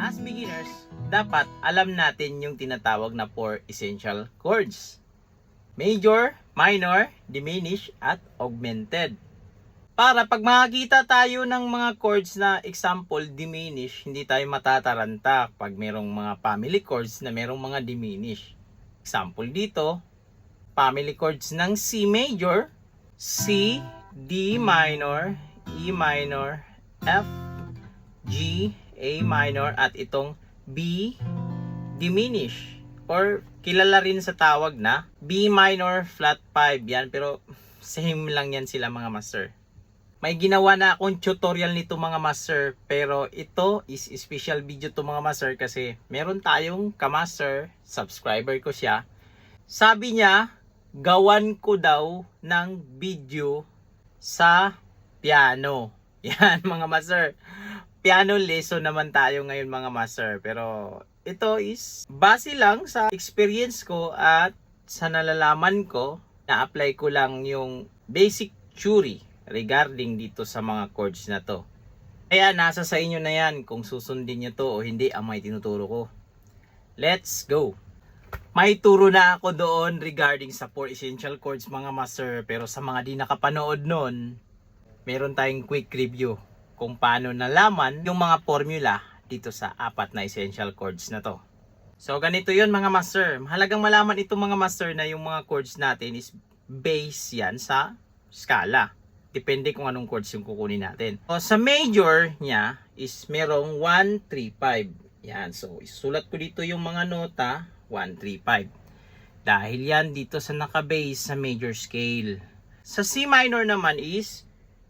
As beginners, dapat alam natin yung tinatawag na 4 essential chords. Major, minor, diminished, at augmented. Para pag makakita tayo ng mga chords na example diminished, hindi tayo matataranta pag merong mga family chords na merong mga diminished. Example dito, family chords ng C major, C, D minor, E minor, F, G, A minor, at itong B diminished or kilala rin sa tawag na B minor flat 5 yan, pero same lang yan sila mga master. May ginawa na akong tutorial nito mga master, pero ito is special video to mga master kasi meron tayong kamaster, subscriber ko siya. Sabi niya, gawan ko daw ng video sa piano. Yan mga master. Piano lesson naman tayo ngayon mga master, pero ito is base lang sa experience ko at sa nalalaman ko, na-apply ko lang yung basic theory regarding dito sa mga chords na to. Kaya nasa sa inyo na yan kung susundin nyo to o hindi ang may tinuturo ko. Let's go! May turo na ako doon regarding sa 4 essential chords mga master, pero sa mga di nakapanood nun, meron tayong quick review kung paano nalaman yung mga formula dito sa 4 na essential chords na to. So ganito yun mga master. Mahalagang malaman ito mga master na yung mga chords natin is base yan sa skala. Depende kung anong chords yung kukunin natin. So, sa major niya is merong 1, 3, 5. Yan. So isulat ko dito yung mga nota 1, 3, 5. Dahil yan dito sa naka-base sa major scale. Sa C minor naman is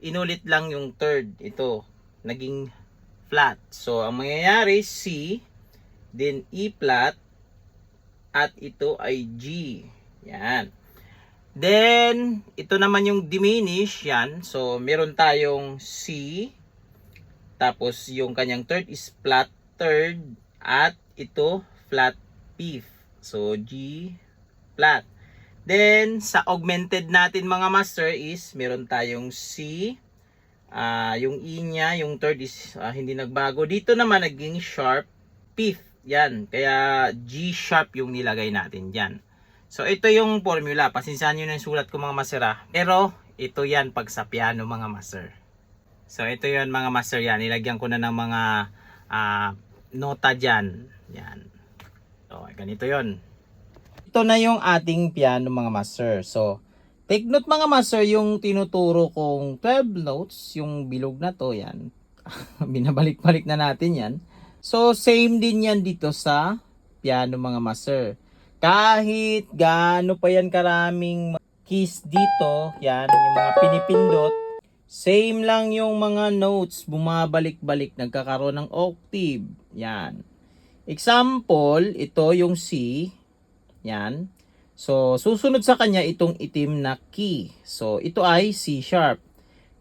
inulit lang yung third. Ito, naging flat. So, ang mangyayari C, then E flat, at ito ay G. Yan. Then, ito naman yung diminish. Yan. So, meron tayong C, tapos yung kanyang third is flat third, at ito flat fifth. So, G flat. Then, sa augmented natin mga master is, meron tayong C, yung E niya, yung third is hindi nagbago. Dito naman, naging sharp fifth. Yan, kaya G sharp yung nilagay natin dyan. So, ito yung formula. Pasensyahan nyo na yung sulat ko mga master. Pero, ito yan pag sa piano mga master. So, ito yan mga master yan. Nilagyan ko na ng mga nota dyan. Yan. So, ganito yon. Ito na yung ating piano mga master. So, take note mga master, yung tinuturo kong 12 notes, yung bilog na to, yan. Binabalik-balik na natin yan. So, same din yan dito sa piano mga master. Kahit gaano pa yan karaming keys dito, yan, yung mga pinipindot, same lang yung mga notes, bumabalik-balik, nagkakaroon ng octave. Yan. Example, ito yung C. Yan. So, susunod sa kanya itong itim na key. So, ito ay C sharp.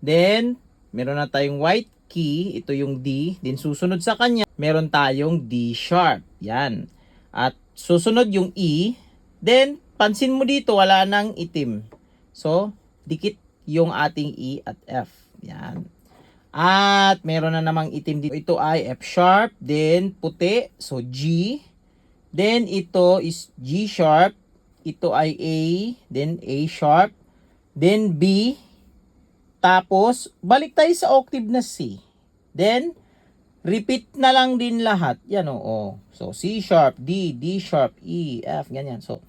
Then, meron na tayong white key. Ito yung D. Then, susunod sa kanya, meron tayong D sharp. Yan. At susunod yung E. Then, pansin mo dito, wala nang itim. So, dikit yung ating E at F. Yan. At meron na namang itim dito. Ito ay F sharp. Then, puti. So, G. Then, ito is G sharp. Ito ay A. Then, A sharp. Then, B. Tapos, balik tayo sa octave na C. Then, repeat na lang din lahat. Yan o. So, C sharp, D, D sharp, E, F, ganyan. So,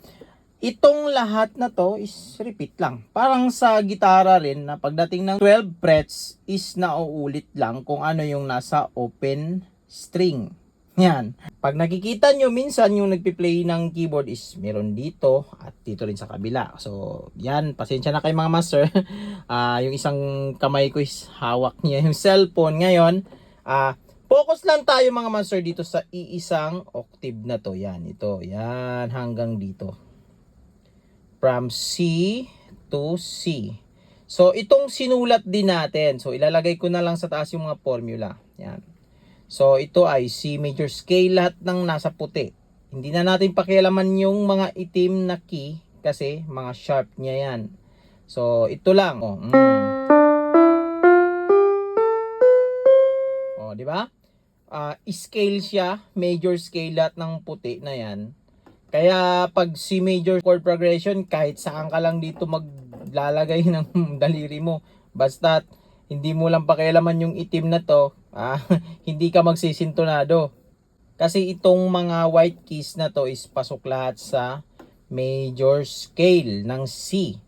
itong lahat na to is repeat lang. Parang sa gitara rin na pagdating ng 12 frets is nauulit lang kung ano yung nasa open string. Yan. Pag nakikita nyo, minsan yung nagpi-play ng keyboard is meron dito at dito rin sa kabila. So, yan. Pasensya na kayo mga master. Yung isang kamay ko is hawak niya yung cellphone. Ngayon, focus lang tayo mga master dito sa iisang octave na to. Yan. Ito. Yan. Hanggang dito. From C to C. So, itong sinulat din natin. So, ilalagay ko na lang sa taas yung mga formula. Yan. So, ito ay C major scale, lahat ng nasa puti. Hindi na natin pakialaman yung mga itim na key kasi mga sharp niya yan. So, ito lang. Di ba? scale siya, major scale lahat ng puti na yan. Kaya pag C major chord progression, kahit saan ka lang dito maglalagay ng daliri mo. Basta hindi mo lang pakialaman yung itim na to, hindi ka magsisintonado. Kasi itong mga white keys na to is pasok lahat sa major scale ng C.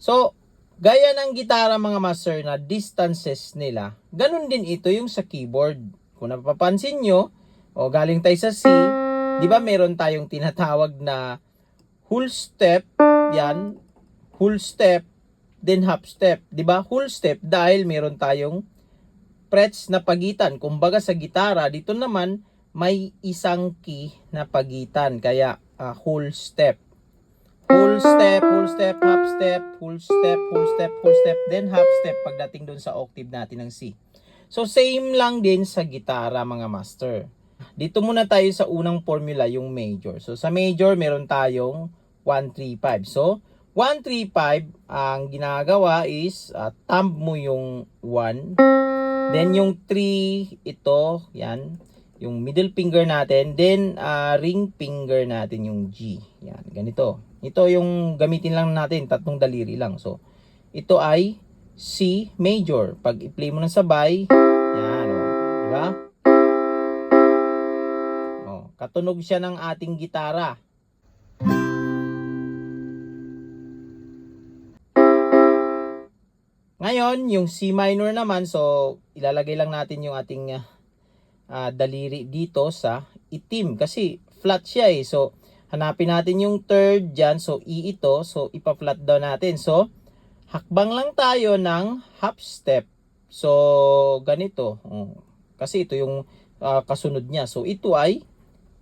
So, gaya ng gitara mga master na distances nila, ganun din ito yung sa keyboard. Kung napapansin nyo, galing tayo sa C, di ba meron tayong tinatawag na whole step, yan, whole step, then half step. Di ba? Whole step dahil meron tayong frets na pagitan. Kumbaga sa gitara, dito naman may isang key na pagitan. Kaya whole step. Whole step, whole step, half step, whole step, whole step, whole step, then half step pagdating doon sa octave natin ng C. So same lang din sa gitara mga master. Dito muna tayo sa unang formula, yung major. So sa major meron tayong 1, 3, 5. So 1, 3, 5 ang ginagawa is thumb mo yung 1. Then yung 3 ito, yan, yung middle finger natin, then ring finger natin yung G. Yan, ganito. Ito yung gamitin lang natin, tatlong daliri lang. So ito ay C major. Pag i-play mo ng sabay, yan, di ba? Katunog siya ng ating gitara. Ngayon, yung C minor naman, so ilalagay lang natin yung ating daliri dito sa itim kasi flat siya eh. So hanapin natin yung third dyan, so E ito, so ipa-flat daw natin. So hakbang lang tayo ng half step. So ganito, kasi ito yung kasunod niya. So ito ay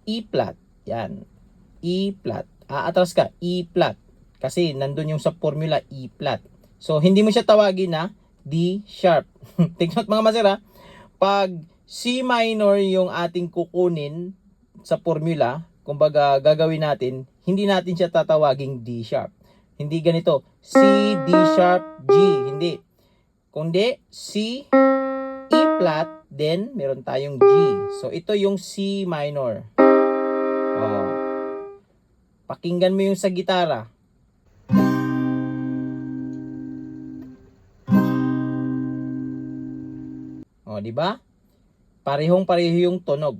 E flat. Yan. E flat. Atras ka. E flat. Kasi nandun yung sa formula E flat. So hindi mo siya tawagin na D sharp. Take note mga masira. Pag C minor yung ating kukunin sa formula, kumbaga gagawin natin, hindi natin siya tatawaging D sharp. Hindi ganito. C, D sharp, G. Hindi. Kundi C, E flat, then meron tayong G. So ito yung C minor. Pakinggan mo yung sa gitara. Di ba? Parehong-pareho yung tunog.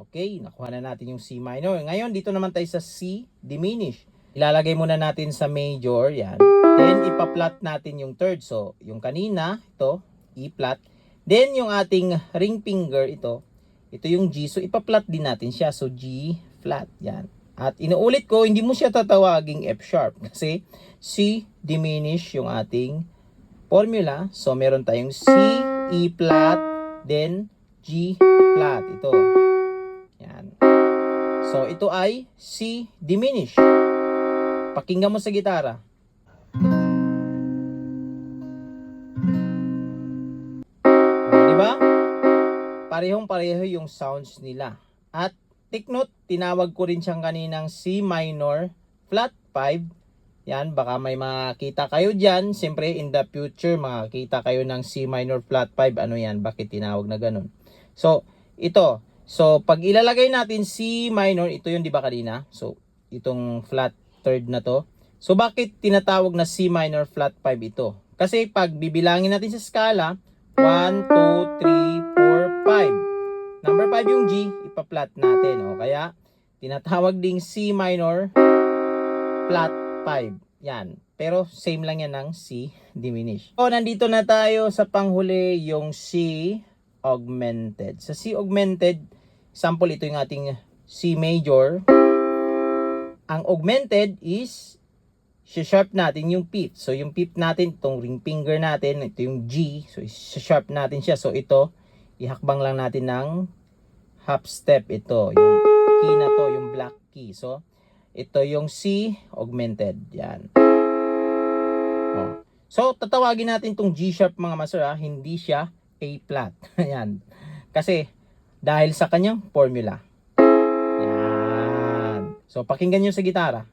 Okay, nakuha na natin yung C minor. Ngayon, dito naman tayo sa C diminished. Ilalagay muna natin sa major, yan. Then, ipa-flat natin yung third. So, yung kanina, ito, E flat. Then, yung ating ring finger, ito yung G. So, ipa-flat din natin siya. So, G flat, yan. At inuulit ko, hindi mo siya tatawaging F sharp. Kasi, C diminished yung ating formula. So, meron tayong C, E flat, then G flat. Ito. Yan. So, ito ay C diminished. Pakinggan mo sa gitara. Diba? Parehong-pareho yung sounds nila. At take note, tinawag ko rin siyang kaninang C minor flat 5. Yan, baka may makita kayo dyan. Siyempre, in the future, makakita kayo ng C minor flat 5. Ano yan? Bakit tinawag na ganun? So, ito. So, pag ilalagay natin C minor, ito yun, di ba kanina? So, itong flat third na to. So, bakit tinatawag na C minor flat 5 ito? Kasi pag bibilangin natin sa skala, 1, 2, 3, 4, 5. Number 5 yung G, ipa-flat natin. Kaya, tinatawag ding C minor flat 5. Yan. Pero same lang yan ng C diminished. So, nandito na tayo sa panghuli, yung C augmented. Sa C augmented, sample ito yung ating C major. Ang augmented is, sharp natin yung fifth. So, yung fifth natin, itong ring finger natin, ito yung G. So, sharp natin siya. So, ito, ihakbang lang natin ng half step. Ito, yung key na to, yung black key. So, ito yung C augmented. Yan. So, tatawagin natin itong G sharp mga master, hindi siya A flat. Yan. Kasi, dahil sa kanyang formula. Yan. So, pakinggan nyo sa gitara.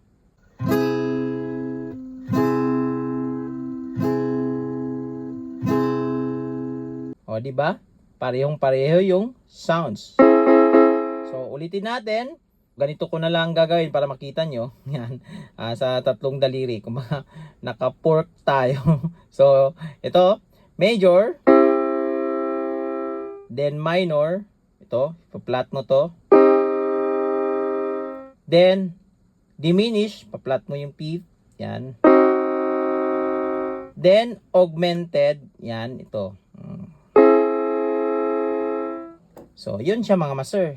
Di ba? Parehong-pareho yung sounds. So, ulitin natin. Ganito ko na lang gagawin para makita nyo. Yan. Sa tatlong daliri. Kung naka-pork tayo. So, ito. Major. Then minor. Ito. Pa-flat mo to. Then, diminish. Pa-flat mo yung fifth. Yan. Then, augmented. Yan. Ito. So, yun siya mga master.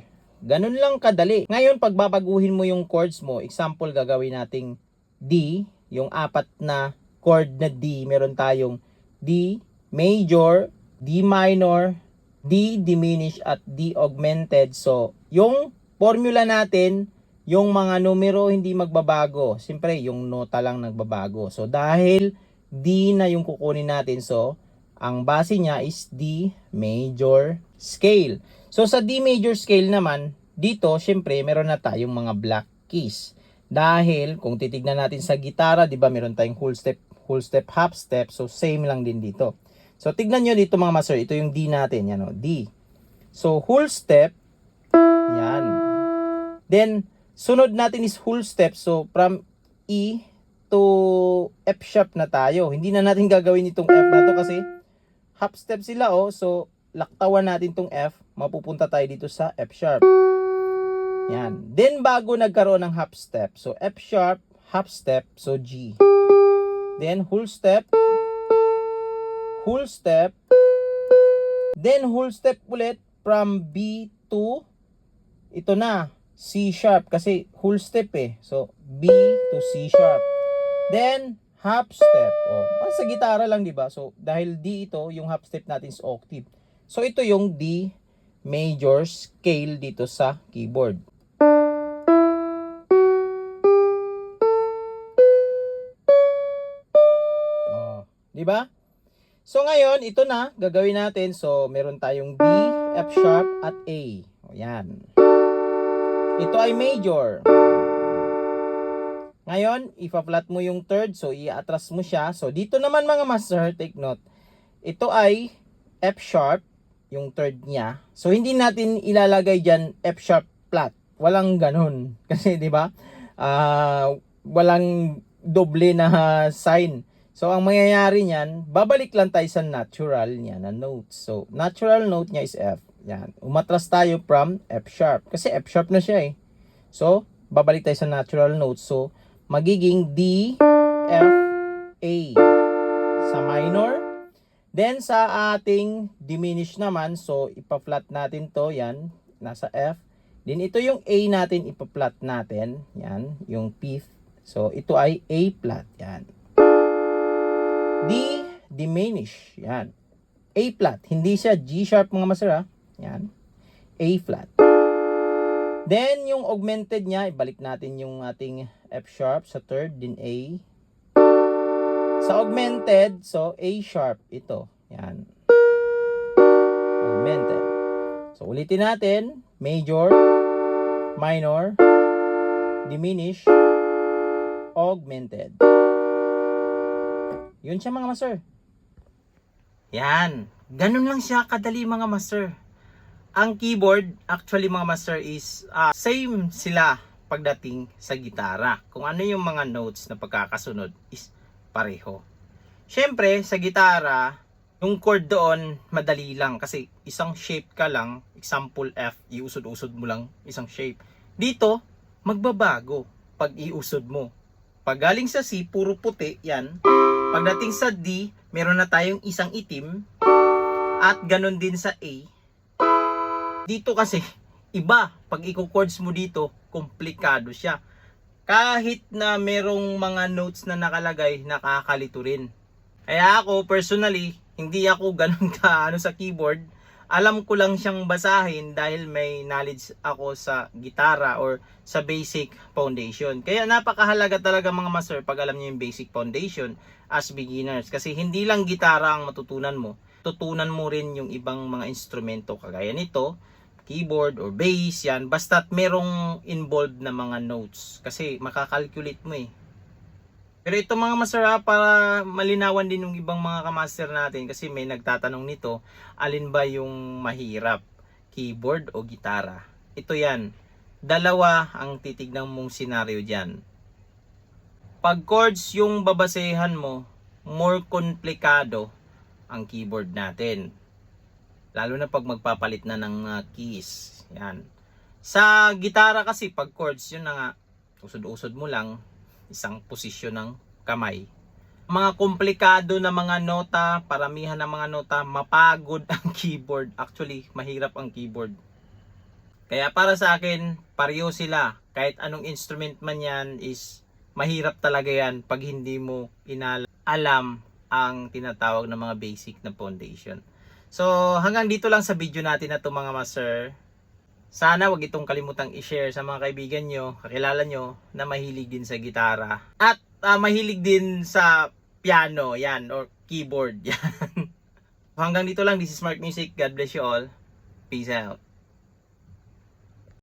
Ganun lang kadali. Ngayon, pag babaguhin mo yung chords mo, example, gagawin nating D, yung apat na chord na D, meron tayong D major, D minor, D diminished, at D augmented. So, yung formula natin, yung mga numero hindi magbabago. Siyempre, yung nota lang nagbabago. So, dahil D na yung kukunin natin, so, ang base niya is D major scale. So, sa D major scale naman, dito, syempre, meron na tayong mga black keys. Dahil, kung titignan natin sa gitara, di ba, meron tayong whole step, half step. So, same lang din dito. So, tignan nyo dito mga master. Ito yung D natin. Yan o, D. So, whole step. Yan. Then, sunod natin is whole step. So, from E to F sharp na tayo. Hindi na natin gagawin itong F na to kasi half step sila o. So, laktawan natin tong F, mapupunta tayo dito sa F sharp. Yan. Then, bago nagkaroon ng half step, so F sharp, half step, so G. Then, whole step, then whole step ulit from B to, ito na, C sharp, kasi whole step eh. So, B to C sharp. Then, half step. Sa gitara lang, di ba? So, dahil D ito, yung half step natin is octave. So, ito yung D major scale dito sa keyboard. Di ba? So, ngayon, ito na, gagawin natin. So, meron tayong D, F sharp, at A. Yan. Ito ay major. Ngayon, ipa-flat mo yung third. So, i-atras mo siya. So, dito naman mga master, take note. Ito ay F sharp, yung third niya. So, hindi natin ilalagay dyan F sharp flat. Walang ganun. Kasi, di ba? Walang doble na sign. So, ang mangyayari niyan, babalik lang tayo sa natural niya na note. So, natural note niya is F. Yan. Umatras tayo from F sharp. Kasi F sharp na siya eh. So, babalik tayo sa natural note. So, magiging D, F, A. Sa minor. Then, sa ating diminish naman, so, ipa-flat natin to, yan, nasa F. Then, ito yung A natin, ipa-flat natin, yan, yung fifth. So, ito ay A flat, yan. D diminish, yan. A flat, hindi siya G sharp mga master, ha? Yan, A flat. Then, yung augmented niya, ibalik natin yung ating F sharp sa third, din A. Sa augmented, so A sharp ito. Yan. Augmented. So, ulitin natin. Major, minor, diminish, augmented. Yun siya mga master. Yan. Ganun lang siya kadali mga master. Ang keyboard, actually mga master is same sila pagdating sa gitara. Kung ano yung mga notes na pagkakasunod is pareho. Siyempre, sa gitara, yung chord doon, madali lang. Kasi isang shape ka lang, example F, iusod-usod mo lang isang shape. Dito, magbabago pag iusod mo. Pag galing sa C, puro puti, yan. Pagdating sa D, meron na tayong isang itim. At ganun din sa A. Dito kasi, iba. Pag i-chords mo dito, komplikado siya. Kahit na merong mga notes na nakalagay, nakakalito rin. Kaya ako, personally, hindi ako ganun ka sa keyboard. Alam ko lang siyang basahin dahil may knowledge ako sa gitara or sa basic foundation. Kaya napakahalaga talaga mga master pag alam niyo yung basic foundation as beginners. Kasi hindi lang gitara ang matutunan mo. Tutunan mo rin yung ibang mga instrumento kagaya nito, keyboard or bass, yan. Basta't merong involved na mga notes. Kasi makakalculate mo eh. Pero ito mga master para malinawan din yung ibang mga kamaster natin kasi may nagtatanong nito, alin ba yung mahirap, keyboard o gitara? Ito yan, dalawa ang titignan mong senaryo dyan. Pag chords yung babasehan mo, more komplikado ang keyboard natin. Lalo na pag magpapalit na ng keys. Yan. Sa gitara kasi, pag chords, yun na nga, usod-usod mo lang, isang posisyon ng kamay. Mga komplikado na mga nota, paramihan ng mga nota, mapagod ang keyboard. Actually, mahirap ang keyboard. Kaya para sa akin, pareho sila. Kahit anong instrument man yan is mahirap talaga yan pag hindi mo alam ang tinatawag na mga basic na foundation. So hanggang dito lang sa video natin na ito mga master. Sana wag itong kalimutang i-share sa mga kaibigan nyo, kakilala nyo na mahilig din sa gitara. At mahilig din sa piano, yan, or keyboard, yan. Hanggang dito lang, this is Smart Music. God bless you all. Peace out.